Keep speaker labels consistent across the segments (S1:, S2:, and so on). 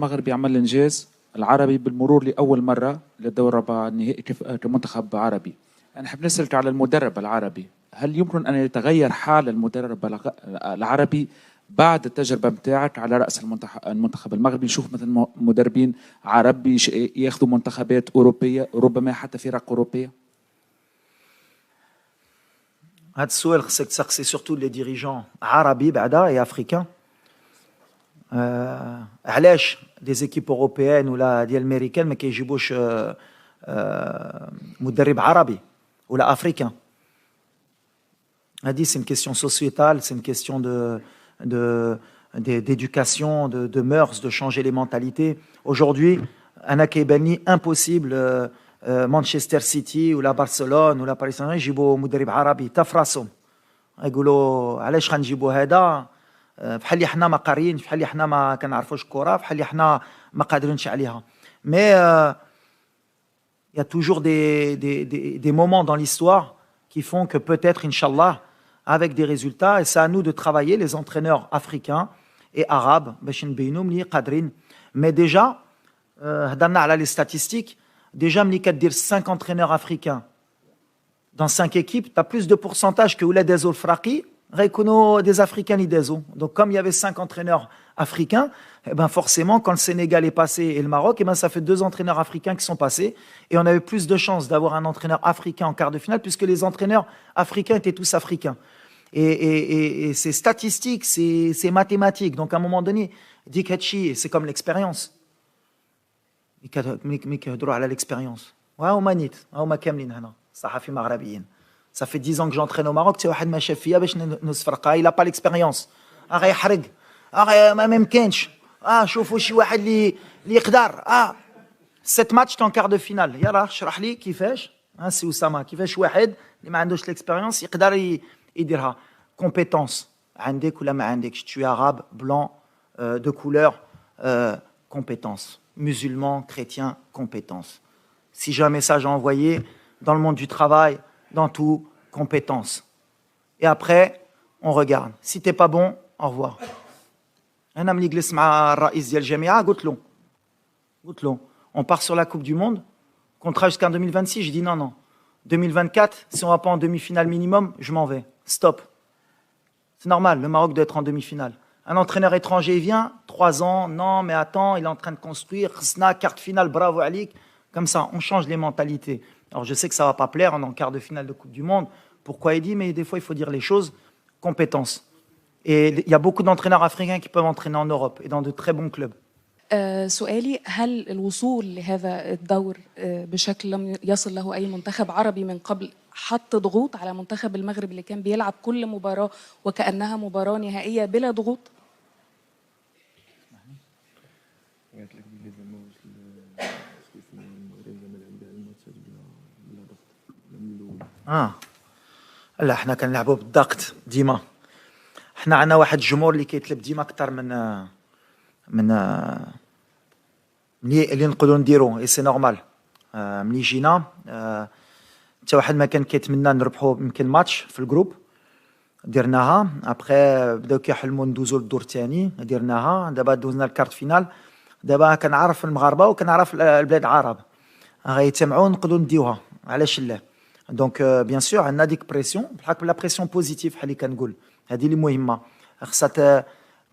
S1: المغربي عمل انجاز، العربي بالمرور لاول مره للدور ربع النهائي كمنتخب عربي. انا حاب نسالك على المدرب العربي، هل يمكن ان يتغير حال المدرب العربي بعد التجربه بتاعك على راس المنتخب المغربي؟ نشوف مثلا مدربين عربي ياخذوا منتخبات اوروبيه، ربما حتى فرق اوروبيه.
S2: هذا السؤال خصك تسقسي سورتو لي ديريجون عربي بعدا اي افريكان. علاش دي زيكيب اوروبيان ولا ديال امريكان ما كيجيبوش مدرب عربي ولا افريكان؟ هذه سي une question sociétale, c'est une question d'éducation, de mœurs, de changer les mentalités. Aujourd'hui, انا كيبان لي impossible مانشستر سيتي ولا برشلونه ولا باريس سان جيرمان يجيبوا مدرب عربي تا في راسهم. يقولوا علاش غنجيبوا هذا، بحال اللي حنا ما قاريين، بحال اللي حنا ما كنعرفوش الكره، بحال اللي حنا ما قادرينش عليها. مي il y a toujours des moments dans l'histoire qui font que peut-être inchallah avec des résultats, et c'est à nous de travailler les entraîneurs africains et arabes باش نبينوا ملي قادرين. mais déjà هضرنا على les statistiques. Déjà, ملي كدير 5 entraîneurs africains dans 5 équipes, tu as plus de pourcentage que ولاد دازو الفراقي غيكونوا des africains اللي دازو. Donc comme il y avait 5 entraîneurs africains, eh ben forcément quand le Sénégal est passé et le Maroc, eh ben ça fait 2 entraîneurs africains qui sont passés et on avait plus de chances d'avoir un entraîneur africain en quart de finale puisque les entraîneurs africains étaient tous africains. Et c'est statistique, c'est mathématique. Donc à un moment donné, Dick Hatchi, c'est comme l'expérience. ملي كيهضروا على ليكسبيريونس وهما نيت هما كاملين هنا صحفي مغربيين. Ça fait 10 ans que j'entraîne au Maroc, حتى واحد ما شاف فيا باش نصفرقها. il a pas l'expérience. غيحرق ما يمكنش. شوفوا شي واحد اللي يقدر. 7 ماتش كان كار دو فينال. يلا اشرح لي كيفاش سي اسامه كيفاش واحد اللي ما عندوش ليكسبيريونس يقدر يديرها. كومبيتونس عندك ولا ما عندكش. tu es arabe, blanc, de couleur, compétence. Musulmans, chrétiens, compétences. Si j'ai un message à envoyer dans le monde du travail, dans tout, compétences. Et après, on regarde. Si t'es pas bon, au revoir. أنا ملي جلست مع الرئيس ديال الجامعة قلت له on part sur la Coupe du Monde, contrat jusqu'en 2026. J'ai dit non. 2024, si on va pas en demi-finale minimum, je m'en vais. Stop. C'est normal, le Maroc doit être en demi-finale. Un entraîneur étranger vient, 3 ans, non, mais attends, il est en train de construire, Khsna, quart de finale, bravo Alik. Comme ça, on change les mentalités. Alors je sais que ça ne va pas plaire, on est en quart de finale de Coupe du Monde. Pourquoi il dit, mais des fois il faut dire les choses, compétences. Et il y a beaucoup d'entraîneurs africains qui peuvent entraîner en Europe et dans de très bons clubs.
S3: سؤالي، هل الوصول لهذا الدور بشكل لم يصل له أي منتخب عربي من قبل حط ضغوط على منتخب المغرب اللي كان بيلعب كل مباراة وكأنها مباراة نهائية بلا ضغوط؟
S2: لا احنا كنلعبوا بالضغط ديما. احنا عندنا واحد الجمهور اللي كيطلب ديما اكثر من اللي نقدروا نديرو. اي سي نورمال. ملي جينا حتى واحد ما كان كيتمنى نربحوا يمكن ماتش في الجروب، درناها. ابخي بداو كيحلموا ندوزو للدور الثاني، درناها. دابا دوزنا الكارت فينال. دابا كنعرف المغاربه وكنعرف البلاد العرب غيتجمعوا نقدروا نديوها، علاش لا. دونك بيان سور عندنا ديك بريسيون، بحال لا بريسيون بوزيتيف بحال اللي كنقول، هذه اللي مهمه. خاصها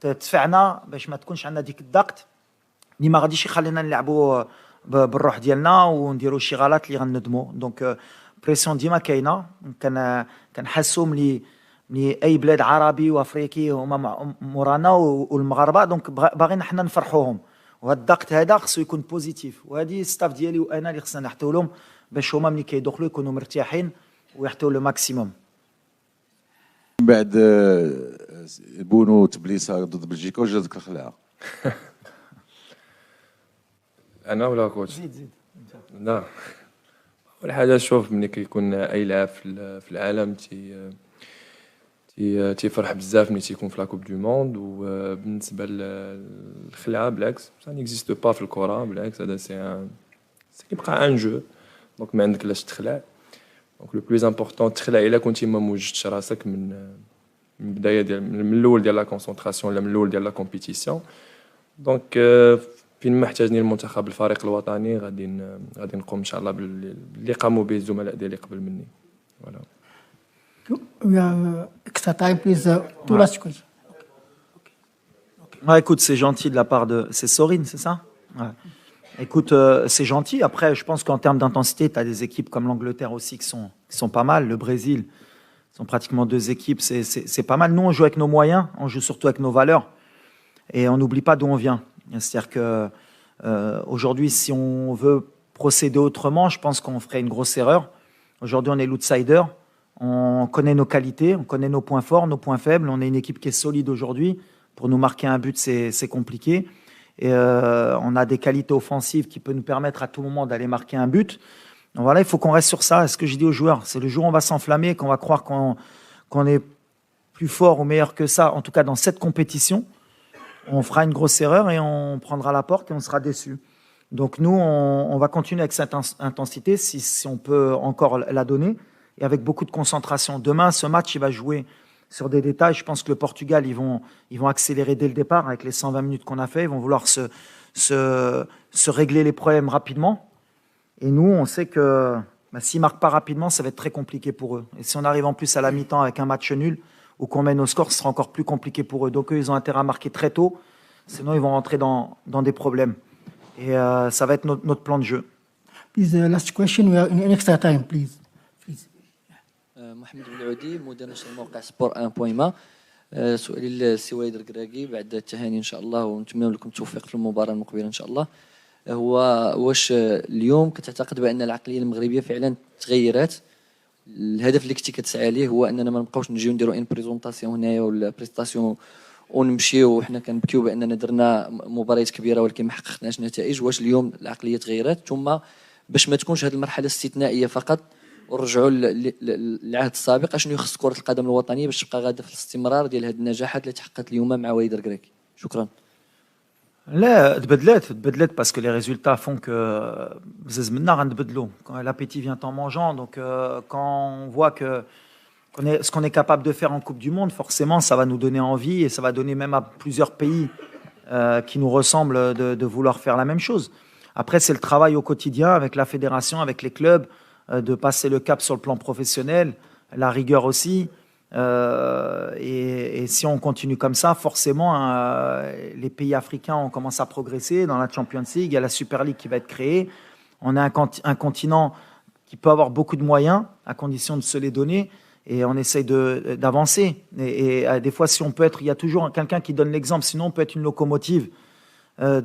S2: تدفعنا باش ما تكونش عندنا ديك الضغط اللي ما غاديش يخلينا نلعبوا بالروح ديالنا ونديروا شي غلط اللي غندموا. دونك بريسيون ديما كاينه. كنحسوا ملي اي بلاد عربي وافريقي هما مورانا والمغاربه، دونك باغيين حنا نفرحوهم. وهذا الضغط هذا خصو يكون بوزيتيف، وهذه ستاف ديالي وانا اللي خصنا نحطوا لهم باش هما ملي كيدخلوا يكونوا مرتاحين ويحطوا لو ماكسيموم.
S4: من بعد بونو تبليسه ضد بلجيكا وجاتك الخلعه.
S5: انا ولا كوتش؟
S2: زيد
S5: لا، اول حاجه شوف ملي كيكون اي لاعب في العالم تيفرح بزاف ملي تيكون في لا كوب دو موند. وبالنسبه للخلعه بالعكس سا نيكزيست با في الكره، بالعكس هذا سي كيبقى ان جو. دونك ما عندك لاش تخلع. دونك لو بلوز امبورطون تخلع الا كنتي ما موجدتش راسك من البدايه من الاول ديال لا كونسونطراسيون ولا من الاول ديال لا كومبيتيسيون. دونك فين ما احتاجني المنتخب الفريق الوطني غادي نقوم ان شاء الله باللي قاموا به الزملاء ديالي قبل مني. فوالا.
S6: We have extra time, please. Two last questions.
S2: Ouais, écoute, c'est gentil de la part de... C'est Sorine, c'est ça? Ouais. Écoute, c'est gentil. Après, je pense qu'en termes d'intensité, tu as des équipes comme l'Angleterre aussi qui sont pas mal. Le Brésil, sont pratiquement deux équipes. C'est pas mal. Nous, on joue avec nos moyens. On joue surtout avec nos valeurs. Et on n'oublie pas d'où on vient. C'est-à-dire que aujourd'hui, si on veut procéder autrement, je pense qu'on ferait une grosse erreur. Aujourd'hui, on est l'outsider. On connaît nos qualités, on connaît nos points forts, nos points faibles. On est une équipe qui est solide aujourd'hui. Pour nous marquer un but, c'est compliqué. Et on a des qualités offensives qui peuvent nous permettre à tout moment d'aller marquer un but. Donc voilà, il faut qu'on reste sur ça. Et ce que je dis aux joueurs, c'est le jour où on va s'enflammer, qu'on va croire qu'on est plus fort ou meilleur que ça, en tout cas dans cette compétition, on fera une grosse erreur et on prendra la porte et on sera déçu. Donc nous, on va continuer avec cette intensité, si on peut encore la donner, et avec beaucoup de concentration. Demain, ce match, il va jouer sur des détails. Je pense que le Portugal, ils vont accélérer dès le départ avec les 120 minutes qu'on a fait. Ils vont vouloir se régler les problèmes rapidement. Et nous, on sait que s'ils ne marquent pas rapidement, ça va être très compliqué pour eux. Et si on arrive en plus à la mi-temps avec un match nul ou qu'on mène au score, ce sera encore plus compliqué pour eux. Donc eux, ils ont intérêt à marquer très tôt. Sinon, ils vont rentrer dans des problèmes. Et ça va être notre plan de jeu.
S6: Please, last question. We are in extra time, please.
S7: محمد بالعودي مدير نشر موقع سبور 1.ما. سؤالي للسي وليد القراقي بعد التهاني ان شاء الله ونتمنى لكم التوفيق في المباراه المقبله ان شاء الله. هو واش اليوم كتعتقد بان العقليه المغربيه فعلا تغيرت؟ الهدف اللي كنتي كتسعى ليه هو اننا ما نبقاوش نجيو نديرو ان بريزونطاسيون هنايا ولا بريستاسيون ونمشيو وحنا كنبكيو باننا درنا مباريات كبيره ولكن ما حققناش نتائج. واش اليوم العقليه تغيرت؟ ثم باش ما تكونش هذه المرحله استثنائيه فقط ورجعوا للعهد السابق، اشنو يخص كره القدم الوطنيه باش تبقى غاده في الاستمرار ديال هذه النجاحات اللي تحققت اليوم مع وليد القراقي؟ شكرا.
S2: لا تبدلت parce que les résultats font que بزز منا غنتبدلوا. L'appétit vient en mangeant. Donc quand on voit que ce qu'on est capable de faire en Coupe du Monde, forcément ça va nous donner envie et ça va donner même à plusieurs pays qui nous ressemblent de vouloir faire la même chose. Après, c'est le travail au quotidien avec la fédération, avec les clubs, de passer le cap sur le plan professionnel, la rigueur aussi. Et si on continue comme ça, forcément, les pays africains, on commence à progresser. Dans la Champions League, il y a la Super League qui va être créée. On a un continent qui peut avoir beaucoup de moyens, à condition de se les donner. Et on essaye d'avancer. Et des fois, si on peut être... Il y a toujours quelqu'un qui donne l'exemple. Sinon, on peut être une locomotive,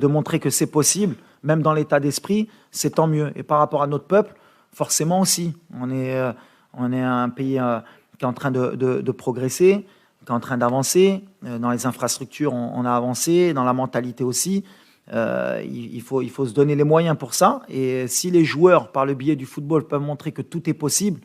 S2: de montrer que c'est possible, même dans l'état d'esprit, c'est tant mieux. Et par rapport à notre peuple, forcément aussi, on est un pays qui est en train de progresser, qui est en train d'avancer. Dans les infrastructures, on a avancé, dans la mentalité aussi. Il faut se donner les moyens pour ça. Et si les joueurs, par le biais du football, peuvent montrer que tout est possible,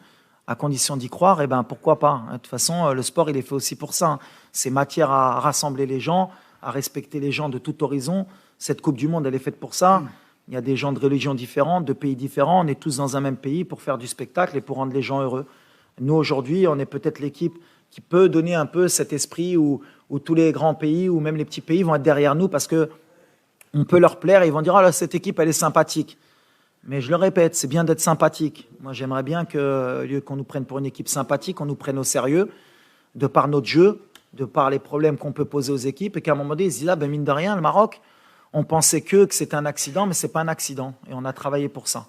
S2: à condition d'y croire, eh ben pourquoi pas. De toute façon, le sport, il est fait aussi pour ça. C'est matière à rassembler les gens, à respecter les gens de tout horizon. Cette Coupe du Monde, elle est faite pour ça. Il y a des gens de religions différentes, de pays différents. On est tous dans un même pays pour faire du spectacle et pour rendre les gens heureux. Nous, aujourd'hui, on est peut-être l'équipe qui peut donner un peu cet esprit où tous les grands pays ou même les petits pays vont être derrière nous parce qu'on peut leur plaire et ils vont dire « Ah là, cette équipe, elle est sympathique ». Mais je le répète, c'est bien d'être sympathique. Moi, j'aimerais bien que, au lieu qu'on nous prenne pour une équipe sympathique, on nous prenne au sérieux, de par notre jeu, de par les problèmes qu'on peut poser aux équipes, et qu'à un moment donné, ils se disent, ah ben mine de rien, le Maroc, on pensait que c'était un accident, mais c'est pas un accident. Et on a travaillé pour ça.